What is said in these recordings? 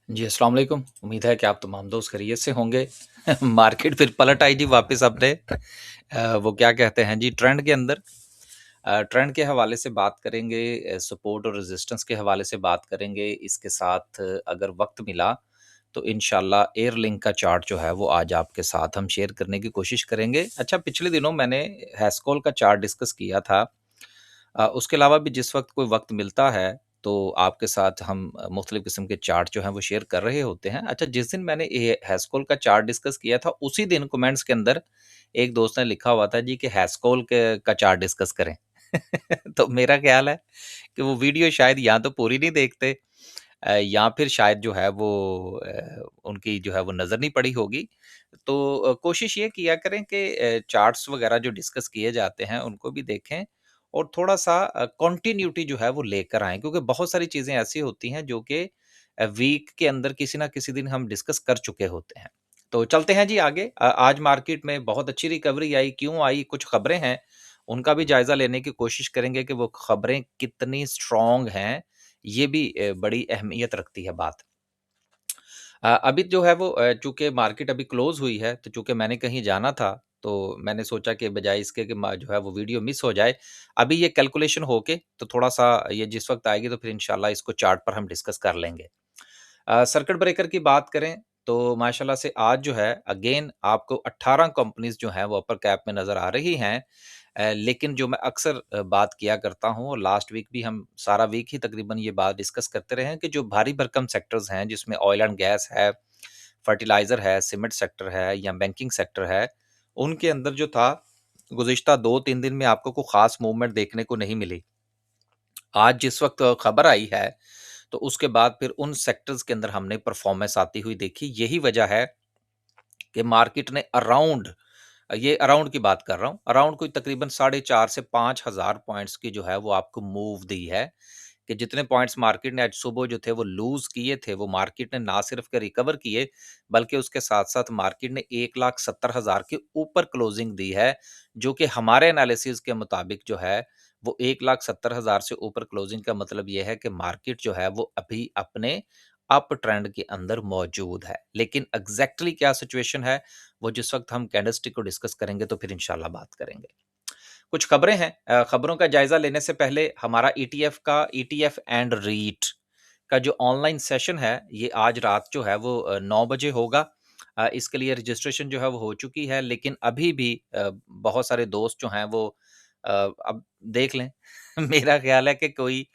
जी, अस्सलाम वालेकुम। उम्मीद है कि आप तमाम दोस्त खैरियत से होंगे। मार्केट फिर पलट आई जी वापस अपने वो क्या कहते हैं जी ट्रेंड के अंदर। ट्रेंड के हवाले से बात करेंगे, सपोर्ट और रेजिस्टेंस के हवाले से बात करेंगे। इसके साथ अगर वक़्त मिला तो इंशाल्लाह एयरलिंक का चार्ट जो है वो आज आपके साथ हम शेयर करने की कोशिश करेंगे। अच्छा, पिछले दिनों मैंने हैस्कॉल का चार्ट डिस्कस किया था। उसके अलावा भी जिस वक़्त कोई वक़्त मिलता है, तो आपके साथ हम मुख़्तलिफ़ किस्म के चार्ट जो हैं वो शेयर कर रहे होते हैं। अच्छा, जिस दिन मैंने ये हैस्कॉल का चार्ट डिस्कस किया था, उसी दिन कमेंट्स के अंदर एक दोस्त ने लिखा हुआ था जी कि हैस्कॉल के का चार्ट डिस्कस करें। तो मेरा ख़्याल है कि वो वीडियो शायद या तो पूरी नहीं देखते, या फिर शायद जो है वो उनकी जो है वो नज़र नहीं पड़ी होगी। तो कोशिश ये किया करें कि चार्ट्स वग़ैरह जो डिस्कस किए जाते हैं, उनको भी देखें और थोड़ा-सा कंटिन्यूटी जो है वो लेकर आएँ, क्योंकि बहुत सारी चीज़ें ऐसी होती हैं जो कि वीक के अंदर किसी न किसी दिन हम डिस्कस कर चुके होते हैं। तो चलते हैं जी आगे। आज मार्केट में बहुत अच्छी रिकवरी आई, क्यों आई? कुछ खबरें हैं, उनका भी जायज़ा लेने की कोशिश करेंगे कि वो खबरें कितनी स्ट्रॉन्ग हैं, ये भी बड़ी अहमियत रखती है बात। अभी जो है वो चूँकि मार्केट अभी क्लोज़ हुई है, तो चूँकि मैंने कहीं जाना था, तो मैंने सोचा कि बजाए इसके कि मा जो है वो वीडियो मिस हो जाए, अभी ये कैलकुलेशन होके तो थोड़ा-सा ये जिस वक़्त आएगी तो फिर इंशाल्लाह इसको चार्ट पर हम डिस्कस कर लेंगे। सर्किट ब्रेकर की बात करें तो माशाल्लाह से आज जो है अगेन आपको 18 कंपनीज़ जो हैं वो अपर कैप में नज़र आ रही हैं। लेकिन जो मैं अक्सर बात किया करता हूँ और लास्ट वीक भी हम सारा वीक ही तकरीबन ये बात डिस्कस करते रहे हैं कि जो भारी भरकम सेक्टर्स हैं जिसमें ऑयल एंड गैस है, फर्टिलाइज़र है, सीमेंट सेक्टर है या बैंकिंग सेक्टर है, उनके अंदर जो था गुज़िश्ता 2-3 दिन में आपको कोई ख़ास मूवमेंट देखने को नहीं मिली। आज जिस वक़्त खबर आई है, तो उसके बाद फिर उन सेक्टर्स के अंदर हमने परफ़ॉर्मेंस आती हुई देखी। यही वजह है कि मार्केट ने अराउंड, ये अराउंड की बात कर रहा हूँ, अराउंड कोई तकरीबन 4,500 से 5,000 पॉइंट्स की जो है वो आपको मूव दी है, कि जितने पॉइंट्स मार्केट ने आज सुबह जो थे वो लूज़ किए थे, वो मार्केट ने ना सिर्फ के रिकवर किए, बल्कि उसके साथ-साथ मार्केट ने 1,70,000 के ऊपर क्लोजिंग दी है, जो कि हमारे एनालिसिस के मुताबिक जो है, वो 1,70,000 से ऊपर क्लोजिंग का मतलब ये है कि मार्केट जो है वो अभी अपने अप ट्रेंड के अंदर मौजूद है। लेकिन एग्ज़ैक्टली क्या सिचुएशन है, वो जिस वक़्त हम कैंडलस्टिक को डिस्कस करेंगे तो फिर इंशाल्लाह बात करेंगे। कुछ खबरें हैं, खबरों का जायज़ा लेने से पहले हमारा ईटीएफ एंड रीट का जो ऑनलाइन सेशन है, ये आज रात जो है वो 9 बजे होगा। इसके लिए रजिस्ट्रेशन जो है वो हो चुकी है, लेकिन अभी भी बहुत सारे दोस्त जो हैं वो अब देख लें। मेरा ख़्याल है कि कोई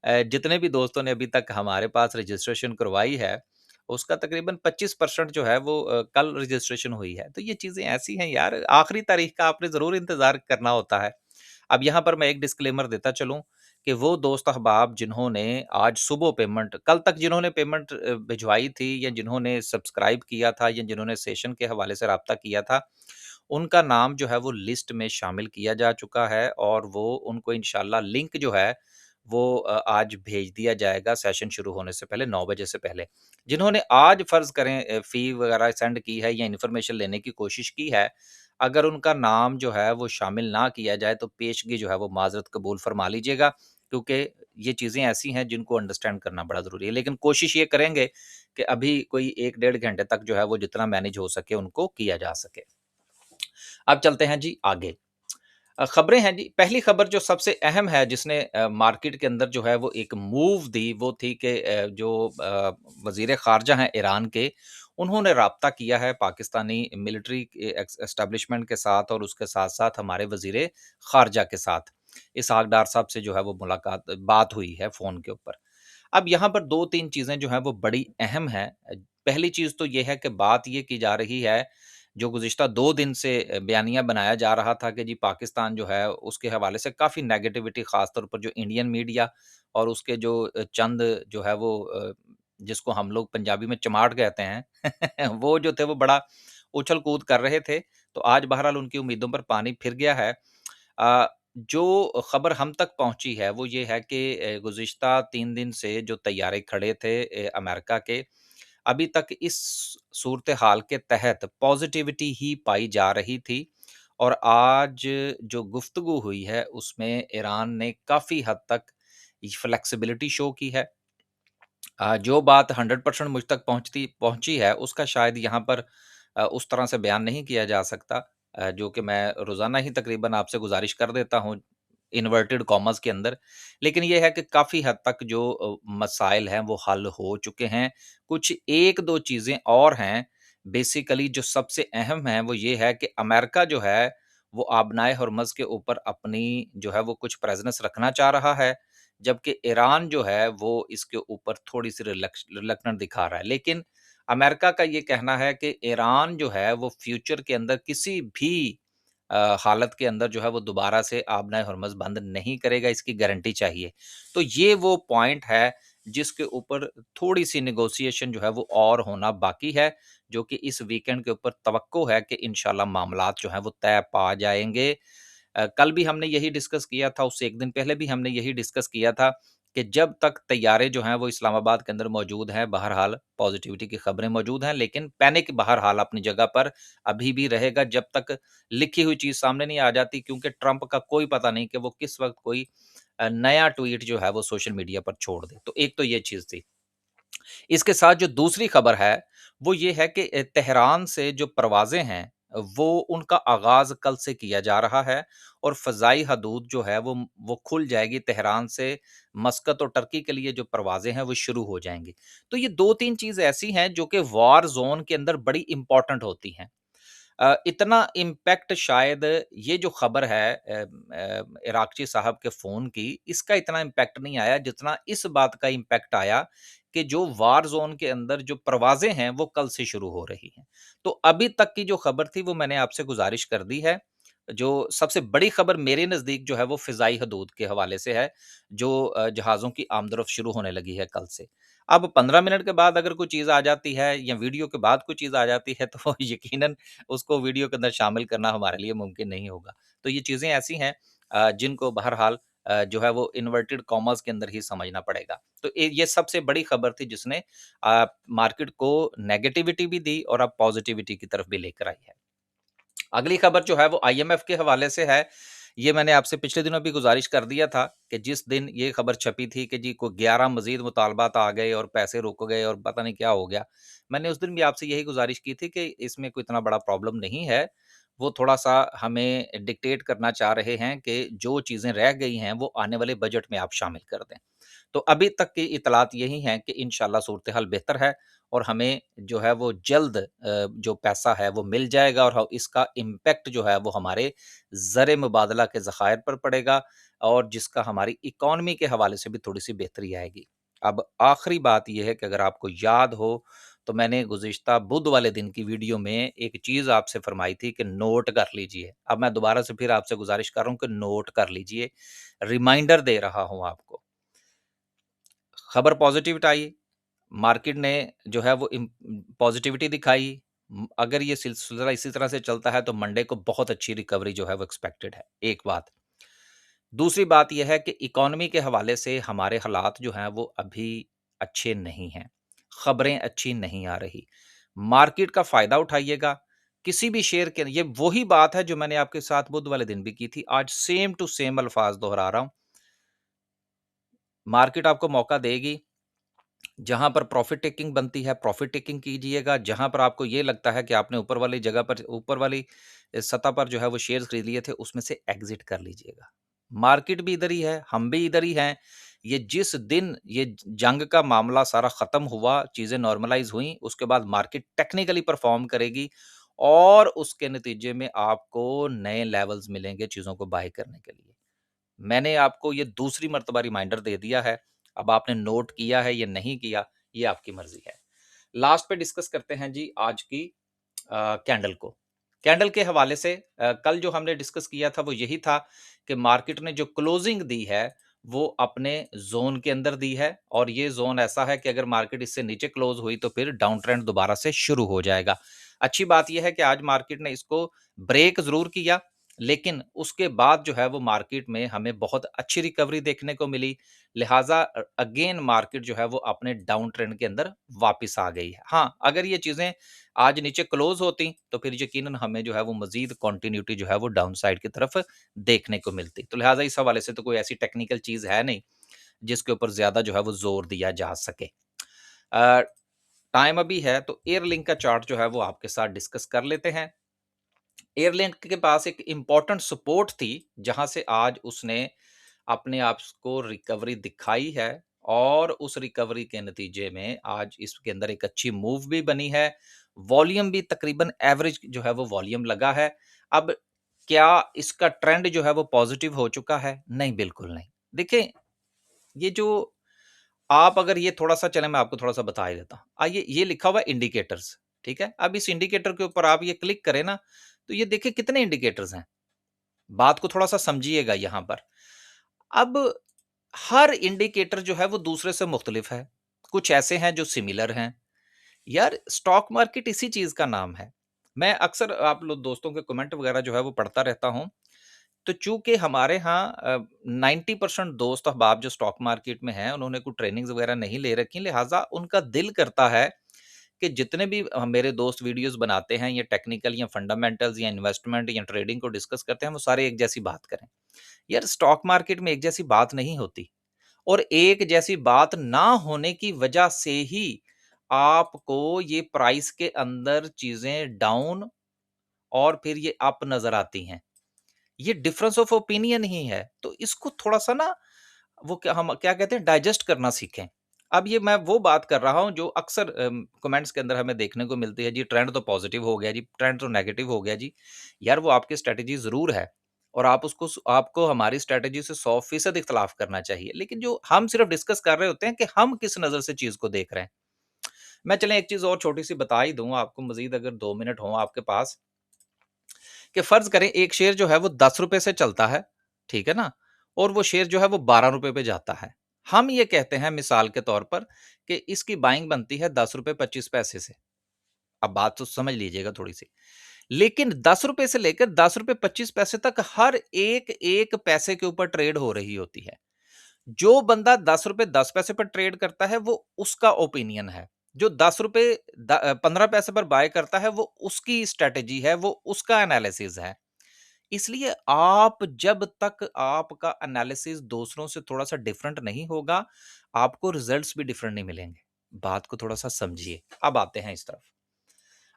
जितने भी दोस्तों ने अभी तक हमारे पास रजिस्ट्रेशन करवाई है, उसका तकरीबन 25% जो है वो कल रजिस्ट्रेशन हुई है। तो ये चीज़ें ऐसी हैं यार, आखिरी तारीख का आपने ज़रूर इंतज़ार करना होता है। अब यहाँ पर मैं एक डिस्क्लेमर देता चलूँ कि वो दोस्त अहबाब जिन्होंने आज सुबह पेमेंट, कल तक जिन्होंने पेमेंट भिजवाई थी या जिन्होंने सब्सक्राइब किया था या जिन्होंने सेशन के हवाले से राब्ता किया था, उनका नाम जो है वो लिस्ट में शामिल किया जा चुका है और वो उनको इंशाल्लाह लिंक जो है वो आज भेज दिया जाएगा सेशन शुरू होने से पहले 9 बजे से पहले। जिन्होंने आज फ़र्ज़ करें फ़ी वगैरह सेंड की है या इन्फॉर्मेशन लेने की कोशिश की है, अगर उनका नाम जो है वो शामिल ना किया जाए तो पेशगी जो है वो माज़रत कबूल फ़रमा लीजिएगा, क्योंकि ये चीज़ें ऐसी हैं जिनको अंडरस्टैंड करना बड़ा ज़रूरी है। लेकिन कोशिश ये करेंगे कि अभी कोई 1 डेढ़ घंटे तक जो है वो जितना मैनेज हो सके उनको किया जा सके। अब चलते हैं जी आगे। खबरें हैं जी। पहली खबर जो सबसे अहम है जिसने मार्केट के अंदर जो है वो एक मूव दी, वो थी कि जो वज़ीर ख़ारजा हैं ईरान के, उन्होंने राब्ता किया है पाकिस्तानी मिलिट्री एस्टेब्लिशमेंट के साथ और उसके साथ-साथ हमारे वज़ीर ख़ारजा के साथ। इसहाक डार साहब से जो है वो मुलाकात बात हुई है फ़ोन के ऊपर। अब यहाँ पर 2-3 चीज़ें जो हैं वो बड़ी अहम हैं। पहली चीज़ तो ये है कि बात ये की जा रही है, जो गुज़िश्ता 2 दिन से बयानिया बनाया जा रहा था कि जी पाकिस्तान जो है उसके हवाले से काफ़ी नेगेटिविटी, ख़ास तौर पर जो इंडियन मीडिया और उसके जो चंद जो है वो जिसको हम लोग पंजाबी में चमाट कहते हैं वो जो थे वो बड़ा उछल-कूद कर रहे थे। तो आज बहरहाल उनकी उम्मीदों पर पानी फिर गया है। अ, जो खबर हम तक पहुँची है वो ये है कि गुज़िश्ता 3 दिन से जो तैयारे खड़े थे अमेरिका के, अभी तक इस सूरत-ए-हाल के तहत पॉज़िटिविटी ही पाई जा रही थी और आज जो गुफ्तगू हुई है उसमें ईरान ने काफ़ी हद तक फ्लेक्सिबिलिटी शो की है। जो बात 100% मुझ तक पहुँची है, उसका शायद यहाँ पर उस तरह से बयान नहीं किया जा सकता, जो कि मैं रोज़ाना ही तकरीबन आपसे गुज़ारिश कर देता हूँ, इन्वर्टेड कॉमास के अंदर। लेकिन ये है कि काफ़ी हद तक जो मसाइल हैं, वो हल हो चुके हैं। कुछ 1-2 चीज़ें और हैं, बेसिकली जो सबसे अहम है, वो ये है कि अमेरिका जो है, वो आबनाए हर्मुज़ के ऊपर अपनी जो है, वो कुछ प्रेज़ेंस रखना चाह रहा है। जबकि ईरान जो है वो इसके ऊपर थोड़ी-सी रिलक्टेंट दिखा रहा है। लेकिन अमेरिका का ये कहना है कि ईरान जो है वो फ्यूचर के अंदर किसी भी हालत के अंदर जो है वो दोबारा से आबनाए हर्मुज़ बंद नहीं करेगा, इसकी गारंटी चाहिए। तो ये वो पॉइंट है जिसके ऊपर थोड़ी-सी नेगोशिएशन जो है वो और होना बाकी है, जो कि इस वीकेंड के ऊपर तवक्को है कि इंशाल्लाह मामलात जो हैं वो तय पा जाएँगे। कल भी हमने यही डिस्कस किया था, उससे 1 दिन पहले भी हमने यही डिस्कस किया था कि जब तक तैयारे जो हैं वो इस्लामाबाद के अंदर मौजूद हैं, बहरहाल पॉज़िटिविटी की खबरें मौजूद हैं, लेकिन पैनिक बहरहाल अपनी जगह पर अभी भी रहेगा जब तक लिखी हुई चीज़ सामने नहीं आ जाती, क्योंकि ट्रंप का कोई पता नहीं कि वो किस वक़्त कोई नया ट्वीट जो है वो सोशल मीडिया पर छोड़ दे। तो एक तो ये चीज़ थी। इसके साथ जो दूसरी खबर है, वो ये है कि तेहरान से जो परवाज़ें हैं, वो उनका आगाज़ कल से किया जा रहा है और फ़ज़ाई हदूद जो है वो खुल जाएगी। तेहरान से मस्कत और टर्की के लिए जो परवाज़ें हैं, वो शुरू हो जाएँगी। तो ये 2-3 चीज़ ऐसी हैं जो कि वार ज़ोन के अंदर बड़ी इम्पोर्टेंट होती हैं। इतना इम्पैक्ट शायद ये जो खबर है इराक़ची साहब के फ़ोन की, इसका इतना इम्पैक्ट नहीं आया जितना इस बात का इम्पैक्ट आया कि जो वार ज़ोन के अंदर जो परवाज़ें हैं, वो कल से शुरू हो रही हैं। तो अभी तक की जो खबर थी, वो मैंने आपसे गुज़ारिश कर दी है। जो सबसे बड़ी खबर मेरे नज़दीक जो है, वो फ़िज़ाई हदूद के हवाले से है, जो जहाज़ों की आमद-ओ-रफ़्त शुरू होने लगी है कल से। अब 15 मिनट के बाद अगर कोई चीज़ आ जाती है या वीडियो के बाद कोई चीज़ आ जाती है, तो यकीनन उसको वीडियो के अंदर शामिल करना हमारे लिए मुमकिन नहीं होगा। तो ये चीज़ें ऐसी हैं जिनको बहरहाल जो है वो इन्वर्टेड कॉमास के अंदर ही समझना पड़ेगा। तो ये सबसे बड़ी खबर थी जिसने मार्केट को नेगेटिविटी भी दी और अब पॉज़िटिविटी की तरफ भी लेकर आई है। अगली खबर जो है वो आईएमएफ के हवाले से है। ये मैंने आपसे पिछले दिनों भी गुज़ारिश कर दिया था कि जिस दिन ये खबर छपी थी कि जी को 11 मज़ीद मुतालबात आ गए और पैसे रुक गए और पता नहीं क्या हो गया। मैंने उस दिन भी आपसे यही गुज़ारिश की थी कि इसमें कोई इतना बड़ा प्रॉब्लम नहीं है। वो थोड़ा-सा हमें डिक्टेट करना चाह रहे हैं कि जो चीज़ें रह गई हैं, वो आने वाले बजट में आप शामिल कर दें। तो अभी तक की इत्तलात यही हैं कि इंशाल्लाह सूरत-ए-हाल बेहतर है और हमें जो है वो जल्द जो पैसा है वो मिल जाएगा और इसका इम्पैक्ट जो है वो हमारे ज़र मुबादला के ज़खायर पर पड़ेगा और जिसका हमारी इकॉनमी के हवाले से भी थोड़ी-सी बेहतरी आएगी। अब आखिरी बात ये है कि अगर आपको याद हो, तो मैंने गुज़िश्ता बुध वाले दिन की वीडियो में एक चीज़ आपसे फ़रमाई थी कि नोट कर लीजिए। अब मैं दोबारा से फिर आपसे गुज़ारिश कर रहा हूँ कि नोट कर लीजिए, रिमाइंडर दे रहा हूँ आपको। खबर पॉज़िटिव आई, मार्केट ने जो है वो पॉज़िटिविटी दिखाई। अगर ये सिलसिला इसी तरह से चलता है तो मंडे को बहुत अच्छी रिकवरी जो है वो एक्सपेक्टेड है, एक बात। दूसरी बात ये है कि इकॉनमी के हवाले से हमारे हालात जो हैं वो अभी अच्छे नहीं हैं। खबरें अच्छी नहीं आ रही। मार्केट का फ़ायदा उठाइएगा। किसी भी शेयर के ये वही बात है जो मैंने आपके साथ बुध वाले दिन भी की थी। आज सेम टू सेम अल्फ़ाज़ दोहरा रहा हूँ। मार्केट आपको मौका देगी। जहाँ पर प्रॉफ़िट टेकिंग बनती है, प्रॉफ़िट टेकिंग कीजिएगा। जहाँ पर आपको ये लगता है कि आपने ऊपर वाली जगह पर ऊपर वाली सतह पर जो है वो शेयर्स खरीद लिए थे, उसमें से एग्ज़िट कर लीजिएगा। मार्केट भी इधर ही है, हम भी इधर ही हैं। ये जिस दिन ये जंग का मामला सारा ख़त्म हुआ, चीज़ें नॉर्मलाइज़ हुईं, उसके बाद मार्केट टेक्निकली परफ़ॉर्म करेगी और उसके नतीजे में आपको नए लेवल्स मिलेंगे चीज़ों को बाय करने के लिए। मैंने आपको ये दूसरी मर्तबा रिमाइंडर दे दिया है। अब आपने नोट किया है या नहीं किया, ये आपकी मर्ज़ी है। लास्ट पे डिस्कस करते हैं जी आज की कैंडल को। कैंडल के हवाले से कल जो हमने डिस्कस किया था वो यही था कि मार्केट ने जो क्लोजिंग दी है, वो अपने ज़ोन के अंदर दी है और ये ज़ोन ऐसा है कि अगर मार्केट इससे नीचे क्लोज़ हुई तो फिर डाउन ट्रेंड दोबारा से शुरू हो जाएगा। अच्छी बात ये है कि आज मार्केट ने इसको ब्रेक ज़रूर किया, लेकिन उसके बाद जो है वो मार्केट में हमें बहुत अच्छी रिकवरी देखने को मिली। लिहाज़ा अगेन मार्केट जो है वो अपने डाउन ट्रेंड के अंदर वापस आ गई है। हाँ, अगर ये चीज़ें आज नीचे क्लोज़ होती, तो फिर यकीनन हमें जो है वो मज़ीद कंटिन्यूटी जो है वो डाउन साइड की तरफ देखने को मिलती। तो लिहाज़ा इस हवाले से तो कोई ऐसी टेक्निकल चीज़ है नहीं, जिसके ऊपर ज़्यादा जो है वो ज़ोर दिया जा सके। अ, टाइम अभी है तो एयरलिंक का चार्ट जो है वो आपके साथ डिस्कस कर लेते हैं। एयरलिंक के पास एक इम्पोर्टेंट सपोर्ट थी, जहाँ से आज उसने अपने आप को रिकवरी दिखाई है और उस रिकवरी के नतीजे में आज इसके अंदर एक अच्छी मूव भी बनी है। वॉल्यूम भी तकरीबन एवरेज जो है वो वॉल्यूम लगा है। अब क्या इसका ट्रेंड जो है वो पॉजिटिव हो चुका है? नहीं, बिल्कुल नहीं। देखिए, ये जो आप अगर ये थोड़ा-सा चलें मैं आपको थोड़ा-सा बता ही देता हूँ। आइए ये लिखा हुआ है इंडिकेटर्स, ठीक है? अब इस इंडिकेटर के ऊपर आप ये क्लिक करें ना, तो ये देखिए कितने इंडिकेटर्स हैं। बात को थोड़ा-सा समझिएगा यहाँ पर। अब हर इंडिकेटर जो है वो दूसरे से मुख्तलिफ है। कुछ ऐसे हैं जो सिमिलर हैं। यार स्टॉक मार्केट इसी चीज़ का नाम है। मैं अक्सर आप लोग दोस्तों के कमेंट वगैरह जो है वो पढ़ता रहता हूँ। तो चूँकि हमारे यहाँ 90% दोस्त अहबाब जो स्टॉक मार्केट में हैं, उन्होंने कोई ट्रेनिंग्स वगैरह नहीं ले रखी, लिहाज़ा उनका दिल करता है कि जितने भी मेरे दोस्त वीडियोज़ बनाते हैं, ये टेक्निकल या फंडामेंटल्स या इन्वेस्टमेंट या ट्रेडिंग को डिस्कस करते हैं, वो सारे एक जैसी बात करें। यार स्टॉक मार्केट में एक जैसी बात नहीं होती और एक जैसी बात ना होने की वजह से ही आपको ये प्राइस के अंदर चीज़ें डाउन और फिर ये अप नज़र आती हैं। ये डिफरेंस ऑफ ओपिनियन ही है। तो इसको थोड़ा-सा ना वो क्या हम क्या कहते हैं डाइजेस्ट करना सीखें। अब ये मैं वो बात कर रहा हूँ जो अक्सर कमेंट्स के अंदर हमें देखने को मिलती है जी ट्रेंड तो पॉजिटिव हो गया जी, ट्रेंड तो नेगेटिव हो गया जी। यार वो आपकी स्ट्रैटेजी ज़रूर है और आप उसको आपको हमारी स्ट्रैटेजी से 100% इख्तिलाफ करना चाहिए। लेकिन जो हम सिर्फ डिस्कस कर रहे होते हैं कि हम किस नज़र से चीज़ को देख रहे हैं। मैं चलें एक चीज़ और छोटी-सी बता ही दूँ आपको मज़ीद अगर 2 मिनट हों आपके पास कि फ़र्ज़ करें एक शेयर जो है वो ₹10 से चलता है, ठीक है ना? और वो शेयर जो है वो ₹12 पे जाता है। हम ये कहते हैं मिसाल के तौर पर कि इसकी बाइंग बनती है ₹10.25 से। अब बात तो समझ लीजिएगा थोड़ी-सी। लेकिन ₹10 से लेकर ₹10.25 तक हर एक-एक पैसे के ऊपर ट्रेड हो रही होती है। जो बंदा ₹10 पर ट्रेड करता है वो उसका ओपिनियन है। जो ₹10 15 पैसे पर बाय करता है वो उसकी स्ट्रैटेजी है, वो उसका एनालिसिस है। इसलिए आप जब तक आपका एनालिसिस दूसरों से थोड़ा-सा डिफरेंट नहीं होगा, आपको रिजल्ट्स भी डिफरेंट नहीं मिलेंगे। बात को थोड़ा-सा समझिए। अब आते हैं इस तरफ।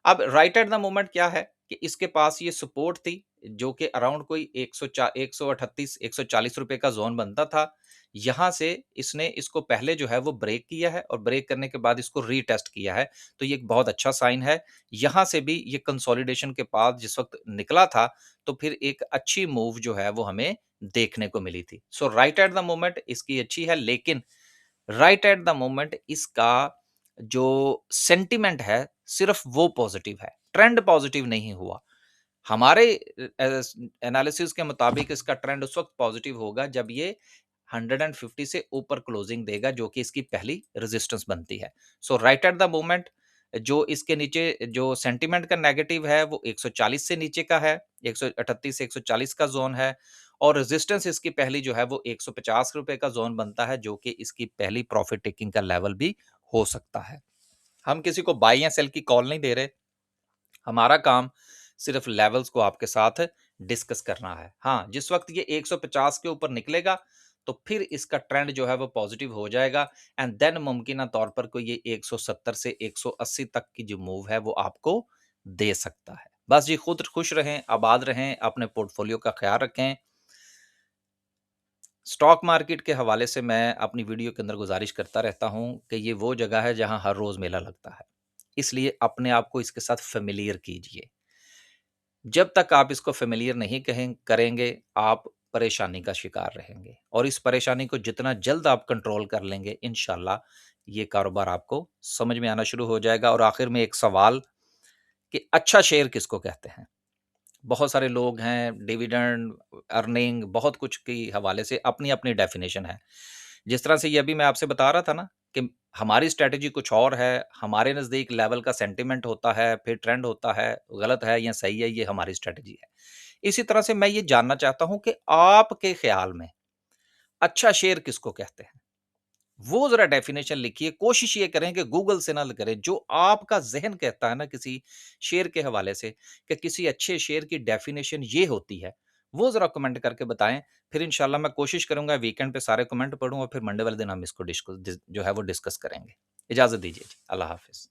अब राइट एट द मोमेंट क्या है कि इसके पास ये सपोर्ट थी जो कि अराउंड कोई 138 ₹140 का ज़ोन बनता था। यहाँ से इसने इसको पहले जो है वो ब्रेक किया है और ब्रेक करने के बाद इसको रीटेस्ट किया है। तो ये एक बहुत अच्छा साइन है। यहाँ से भी ये कंसोलिडेशन के बाद जिस वक़्त निकला था, तो फिर एक अच्छी मूव जो है वो हमें देखने को मिली थी। सो राइट एट द मोमेंट इसकी अच्छी है लेकिन राइट एट द मोमेंट इसका जो सेंटिमेंट है, सिर्फ वो पॉजिटिव है, ट्रेंड पॉजिटिव नहीं हुआ। हमारे एनालिसिस के मुताबिक इसका ट्रेंड उस वक़्त पॉजिटिव होगा जब ये 150 से ऊपर क्लोजिंग देगा जो कि इसकी पहली रेजिस्टेंस बनती है। सो राइट एट द मोमेंट जो इसके नीचे जो सेंटिमेंट का नेगेटिव है वो 140 से नीचे का है, 138 से 140 का ज़ोन है और रेजिस्टेंस इसकी पहली जो है वो ₹150 का ज़ोन बनता है जो कि इसकी पहली प्रॉफिट टेकिंग का लेवल भी हो सकता है। हम किसी को बाय या सेल की कॉल नहीं दे रहे। हमारा काम सिर्फ लेवल्स को आपके साथ डिस्कस करना है। हाँ, जिस वक़्त ये 150 के ऊपर निकलेगा, तो फिर इसका ट्रेंड जो है वो पॉज़िटिव हो जाएगा एंड देन मुमकिना तौर पर कोई ये 170 से 180 तक की जो मूव है वो आपको दे सकता है। बस जी खुद खुश रहें, आबाद रहें, अपने पोर्टफोलियो का ख़्याल रखें। स्टॉक मार्केट के हवाले से मैं अपनी वीडियो के अंदर गुज़ारिश करता रहता हूँ कि ये वो जगह है जहाँ हर रोज़ मेला लगता है। इसलिए अपने आप को इसके साथ फ़ैमिलियर कीजिए। जब तक आप इसको फ़ैमिलियर नहीं करेंगे, आप परेशानी का शिकार रहेंगे और इस परेशानी को जितना जल्द आप कंट्रोल कर लेंगे, इंशाल्लाह ये कारोबार आपको समझ में आना शुरू हो जाएगा और आखिर में एक सवाल कि अच्छा शेयर किसको कहते हैं? बहुत सारे लोग हैं, डिविडेंड, अर्निंग बहुत कुछ के हवाले से अपनी-अपनी डेफ़िनेशन है। जिस तरह से ये अभी मैं आपसे बता रहा था ना कि हमारी स्ट्रैटेजी कुछ और है, हमारे नज़दीक लेवल का सेंटिमेंट होता है, फिर ट्रेंड होता है, गलत है या सही है, ये हमारी स्ट्रैटेजी है। इसी तरह से मैं ये जानना चाहता हूँ कि आपके ख़्याल में अच्छा शेयर किसको कहते हैं? वो ज़रा डेफ़िनेशन लिखिए, कोशिश ये करें कि गूगल से ना करें, जो आपका ज़हन कहता है ना किसी शेयर के हवाले से कि किसी अच्छे शेयर की डेफ़िनेशन ये होती है, वो ज़रा कमेंट करके बताएँ। फिर इंशाल्लाह मैं कोशिश करूँगा वीकेंड पे सारे कमेंट पढूँ और फिर मंडे वाले दिन हम इसको डिस्को डिस जो है वो डिस्कस करेंगे। इजाज़त दीजिए जी। अल्लाह हाफ़िज़।